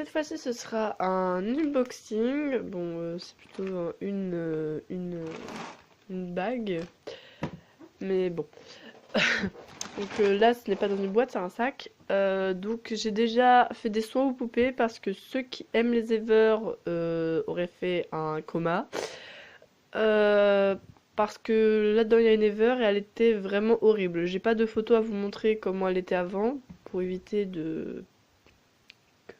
cette fois-ci ce sera un unboxing. Bon, c'est plutôt une bague. Mais bon. Donc là ce n'est pas dans une boîte, c'est un sac. Donc j'ai déjà fait des soins aux poupées parce que ceux qui aiment les Ever auraient fait un coma. Euh, Parce que là-dedans il y a une Ever et elle était vraiment horrible. J'ai pas de photo à vous montrer comment elle était avant pour éviter de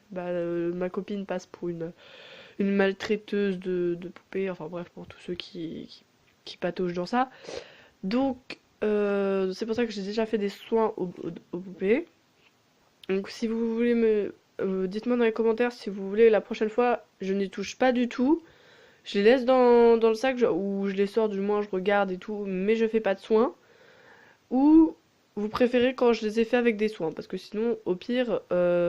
ma copine passe pour une maltraiteuse de poupées, enfin bref, pour tous ceux qui pataugent dans ça. Donc, c'est pour ça que j'ai déjà fait des soins aux poupées. Donc, si vous voulez dites-moi dans les commentaires si vous voulez la prochaine fois, je n'y touche pas du tout. Je les laisse dans le sac, ou je les sors du moins, je regarde et tout, mais je fais pas de soins. Ou vous préférez quand je les ai fait avec des soins, parce que sinon, au pire,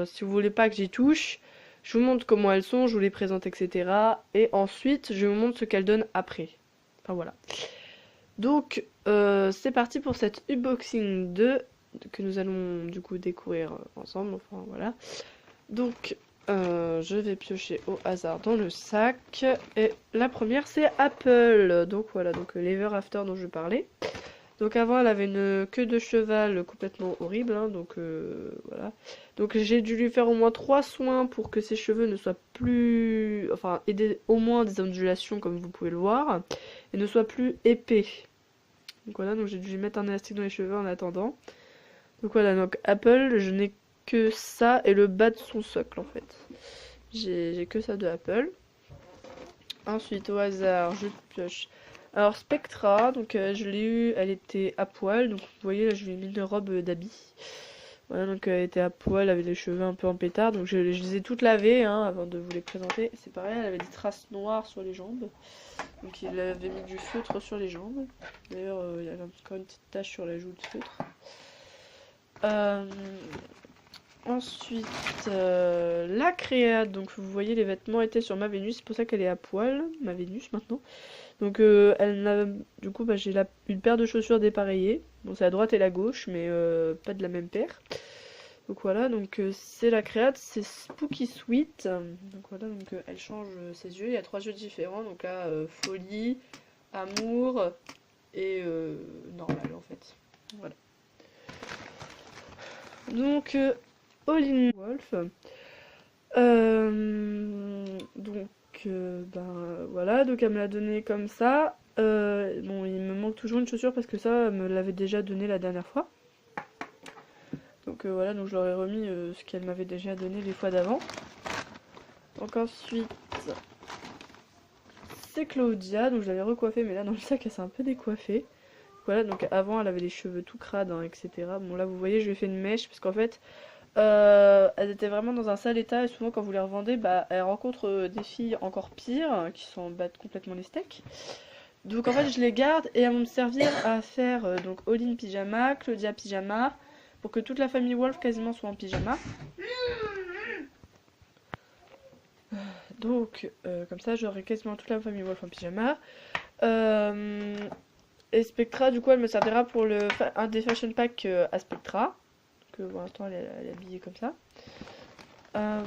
si vous voulez pas que j'y touche, je vous montre comment elles sont, je vous les présente, etc. Et ensuite, je vous montre ce qu'elles donnent après. Enfin voilà. Donc, c'est parti pour cet unboxing que nous allons du coup découvrir ensemble. Enfin voilà. Donc, je vais piocher au hasard dans le sac. Et la première, c'est Apple. Donc voilà, donc l'Ever After dont je parlais. Donc avant elle avait une queue de cheval complètement horrible, hein, donc voilà. Donc j'ai dû lui faire au moins 3 soins pour que ses cheveux ne soient plus... Enfin, aider au moins des ondulations comme vous pouvez le voir, et ne soient plus épais. Donc voilà, donc j'ai dû lui mettre un élastique dans les cheveux en attendant. Donc voilà, donc Apple, je n'ai que ça et le bas de son socle en fait. J'ai que ça de Apple. Ensuite au hasard, je pioche. Alors Spectra, donc je l'ai eu, elle était à poil, donc vous voyez là je lui ai mis une robe d'habit. Voilà, donc elle était à poil, avec les cheveux un peu en pétard, donc je les ai toutes lavées hein, avant de vous les présenter. C'est pareil, elle avait des traces noires sur les jambes, donc il avait mis du feutre sur les jambes. D'ailleurs il y avait encore une petite tache sur la joue de feutre. Ensuite, la créade, donc vous voyez les vêtements étaient sur ma Vénus, c'est pour ça qu'elle est à poil, ma Vénus maintenant. Donc du coup j'ai une paire de chaussures dépareillées, bon c'est la droite et la gauche mais pas de la même paire. Donc voilà, donc c'est la créate, c'est Spooky Sweet. Donc voilà, donc elle change ses yeux, il y a 3 yeux différents, donc là folie, amour et normal en fait. Voilà. Donc All in Wolf. Donc ben voilà, donc elle me l'a donné comme ça. Bon, il me manque toujours une chaussure parce que ça, elle me l'avait déjà donné la dernière fois. Donc voilà, donc je leur ai remis ce qu'elle m'avait déjà donné les fois d'avant. Donc ensuite, c'est Claudia, donc je l'avais recoiffée, mais là dans le sac elle s'est un peu décoiffée. Voilà, donc avant elle avait les cheveux tout crades, hein, etc. Bon là vous voyez, je lui ai fait une mèche parce qu'en fait, elles étaient vraiment dans un sale état et souvent quand vous les revendez, bah, elles rencontrent des filles encore pires qui s'en battent complètement les steaks. Donc en fait je les garde et elles vont me servir à faire donc All-in pyjama, Claudia pyjama, pour que toute la famille Wolf quasiment soit en pyjama. Donc comme ça j'aurai quasiment toute la famille Wolf en pyjama. Et Spectra du coup elle me servira pour un des fashion packs à Spectra. Donc pour l'instant elle est habillée comme ça. Et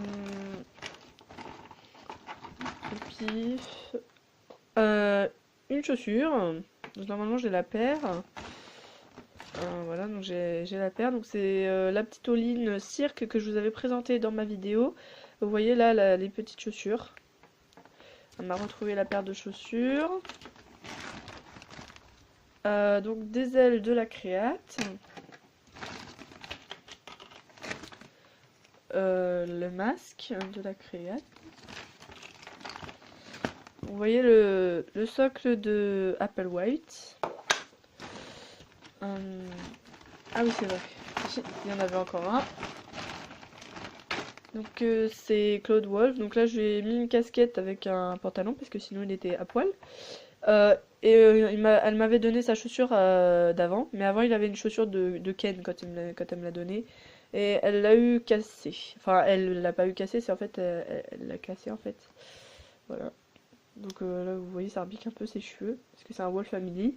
puis une chaussure. Donc, normalement j'ai la paire. Voilà, donc j'ai la paire. Donc c'est la petite all-in cirque que je vous avais présentée dans ma vidéo. Vous voyez là les petites chaussures. On m'a retrouvé la paire de chaussures. Donc des ailes de la créate. Le masque de la créate. Vous voyez le socle de Apple White. Ah oui c'est vrai, il y en avait encore un. Donc c'est Claude Wolf, donc là j'ai mis une casquette avec un pantalon parce que sinon il était à poil. Elle m'avait donné sa chaussure d'avant, mais avant il avait une chaussure de Ken quand elle me l'a donné. Et elle l'a eu cassée. Enfin elle l'a pas eu cassée, c'est en fait elle l'a cassée en fait. Voilà. Donc là vous voyez ça rebique un peu ses cheveux, parce que c'est un Wolf Family.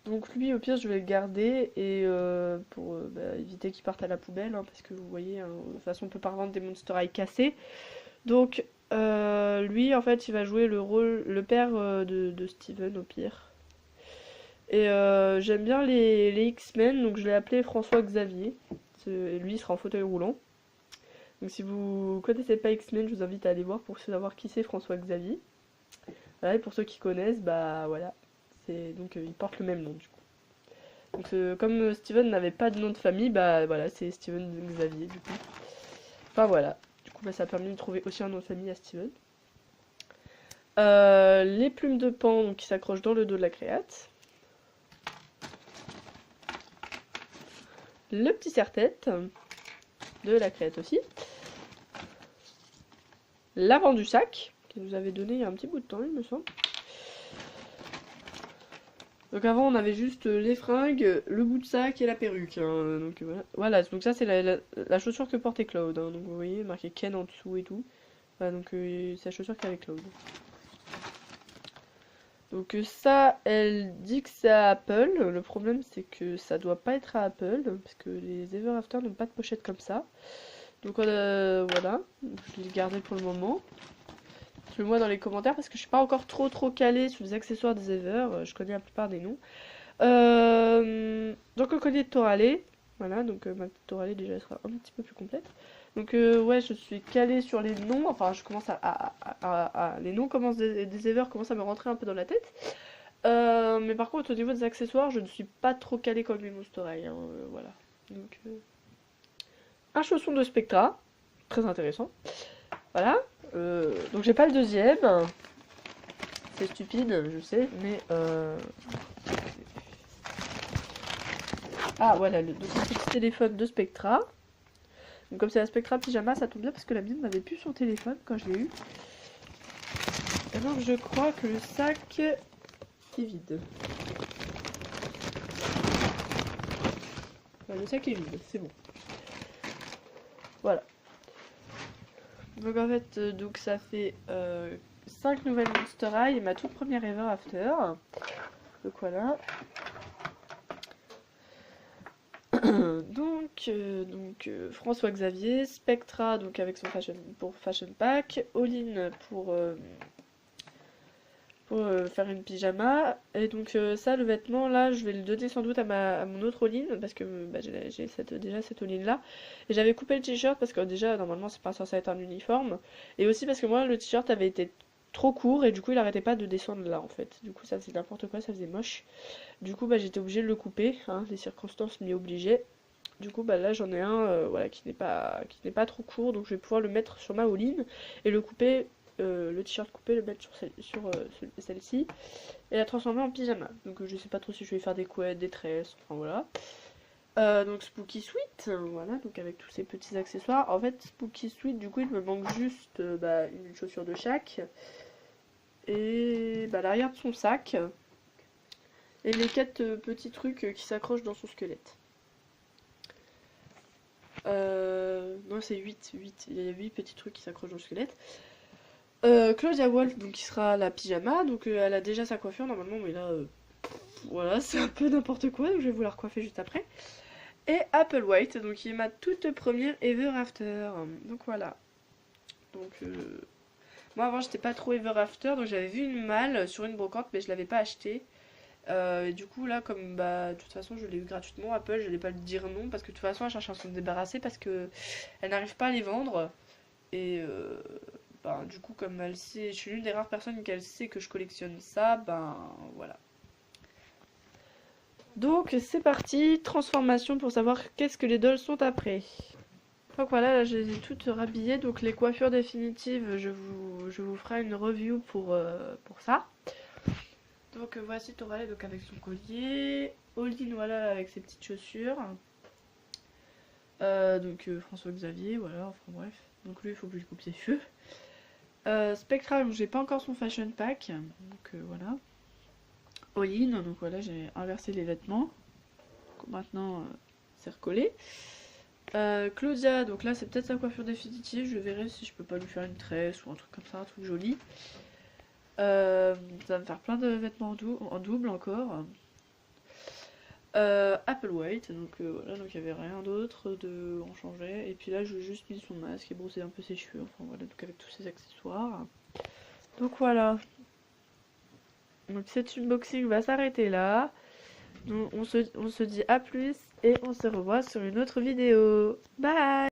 Donc lui, au pire, je vais le garder et pour bah, éviter qu'il parte à la poubelle, hein, parce que vous voyez, hein, de toute façon, on peut pas revendre des Monster High cassés. Donc lui, en fait, il va jouer le rôle, le père de Steven au pire. Et j'aime bien les X-Men, donc je l'ai appelé François Xavier. Et lui, il sera en fauteuil roulant. Donc si vous connaissez pas X-Men, je vous invite à aller voir pour savoir qui c'est François Xavier. Voilà, et pour ceux qui connaissent, bah voilà. C'est donc il porte le même nom du coup. Donc comme Steven n'avait pas de nom de famille, bah voilà, c'est Steven Xavier du coup. Enfin voilà. Du coup, bah, ça a permis de trouver aussi un nom de famille à Steven. Les plumes de pan donc, qui s'accrochent dans le dos de la créate. Le petit serre-tête de la créate aussi. L'avant du sac, qui nous avait donné il y a un petit bout de temps, il me semble. Donc avant, on avait juste les fringues, le bout de sac et la perruque. Hein. Donc voilà. Voilà, donc ça c'est la chaussure que portait Claude. Hein. Donc vous voyez, marqué Ken en dessous et tout. Voilà, donc c'est la chaussure qu'avait Claude. Donc ça, elle dit que c'est à Apple. Le problème c'est que ça doit pas être à Apple, parce que les Ever After n'ont pas de pochette comme ça. Donc voilà, je l'ai gardé pour le moment. Dites-le-moi dans les commentaires parce que je suis pas encore trop calée sur les accessoires des Ever. Je connais la plupart des noms. Donc le collier de Toralé. Voilà, donc ma petite Toralé déjà sera un petit peu plus complète. Donc ouais, je suis calée sur les noms. Enfin, je commence les noms commencent des Ever commencent à me rentrer un peu dans la tête. Mais par contre, au niveau des accessoires, je ne suis pas trop calée comme les Monster High. Hein, voilà. Donc un chausson de Spectra, très intéressant. Voilà. Donc j'ai pas le deuxième. C'est stupide, je sais, mais ah voilà, donc le petit téléphone de Spectra. Donc comme c'est la Spectra pyjama, ça tombe bien parce que la mienne n'avait plus son téléphone quand je l'ai eu. Et donc je crois que le sac est vide. Enfin, le sac est vide, c'est bon. Voilà. Donc en fait, donc ça fait 5 nouvelles Monster High et ma toute première Ever After. Donc voilà. donc François Xavier, Spectra donc avec son fashion pack, All-in pour faire une pyjama, et donc ça le vêtement là je vais le donner sans doute à mon autre All-in parce que bah, j'ai déjà cette All-in là, et j'avais coupé le t-shirt parce que déjà normalement c'est pas censé être un uniforme, et aussi parce que moi le t-shirt avait été trop court et du coup il arrêtait pas de descendre là en fait, du coup ça faisait n'importe quoi, ça faisait moche, du coup bah j'étais obligée de le couper, hein, les circonstances m'y obligeaient. Du coup, bah là j'en ai un voilà, qui n'est pas trop court, donc je vais pouvoir le mettre sur ma all-in et le couper, le t-shirt coupé, le mettre sur celle-ci et la transformer en pyjama. Donc je sais pas trop si je vais faire des couettes, des tresses, enfin voilà. Donc Spooky Sweet, voilà, donc avec tous ces petits accessoires. En fait, Spooky Sweet, du coup, il me manque juste bah, une chaussure de chaque et bah, l'arrière de son sac et les 4 petits trucs qui s'accrochent dans son squelette. Non, c'est 8. Il y a 8 petits trucs qui s'accrochent dans le squelette. Claudia Wolf, donc qui sera la pyjama, donc elle a déjà sa coiffure normalement, mais là, voilà, c'est un peu n'importe quoi, donc je vais vous la recoiffer juste après. Et Apple White, donc qui est ma toute première Ever After. Donc voilà. Donc moi avant j'étais pas trop Ever After, donc j'avais vu une malle sur une brocante, mais je l'avais pas achetée. Et du coup là comme bah de toute façon je l'ai eu gratuitement, Apple je n'allais pas lui dire non parce que de toute façon elle cherche à s'en débarrasser parce que elle n'arrive pas à les vendre, et bah, du coup comme elle sait, je suis l'une des rares personnes qu'elle sait que je collectionne ça, ben voilà. Donc c'est parti, transformation pour savoir qu'est-ce que les dolls sont après. Donc voilà, là je les ai toutes rhabillées, donc les coiffures définitives je vous ferai une review pour ça. Donc voici Toralé donc avec son collier, All-in voilà avec ses petites chaussures, donc François Xavier voilà, enfin bref, donc lui il faut que je lui coupe ses cheveux. Spectra, j'ai pas encore son fashion pack, donc voilà. All-in, donc voilà j'ai inversé les vêtements, donc maintenant c'est recollé. Claudia, donc là c'est peut-être sa coiffure définitive, je verrai si je peux pas lui faire une tresse ou un truc comme ça, un truc joli. Ça va me faire plein de vêtements en double encore. Apple White, donc voilà, donc il n'y avait rien d'autre, on changeait. Et puis là, je juste mis son masque et brossé un peu ses cheveux, enfin voilà, donc avec tous ses accessoires. Donc voilà. Donc cet unboxing va s'arrêter là. Donc, on se dit à plus et on se revoit sur une autre vidéo. Bye!